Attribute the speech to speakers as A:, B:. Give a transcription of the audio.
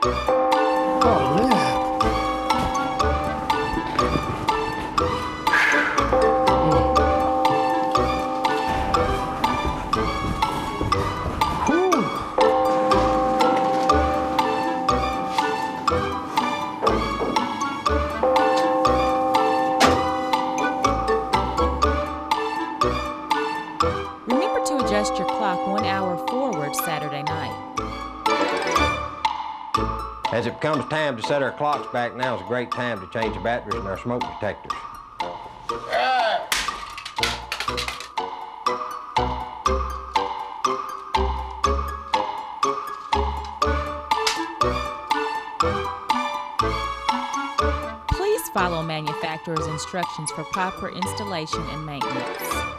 A: Oh, yeah. Whew.
B: Remember to adjust your clock 1 hour forward Saturday night.
C: As it becomes time to set our clocks back, now is a great time to change the batteries in our smoke detectors.
B: Please follow manufacturer's instructions for proper installation and maintenance.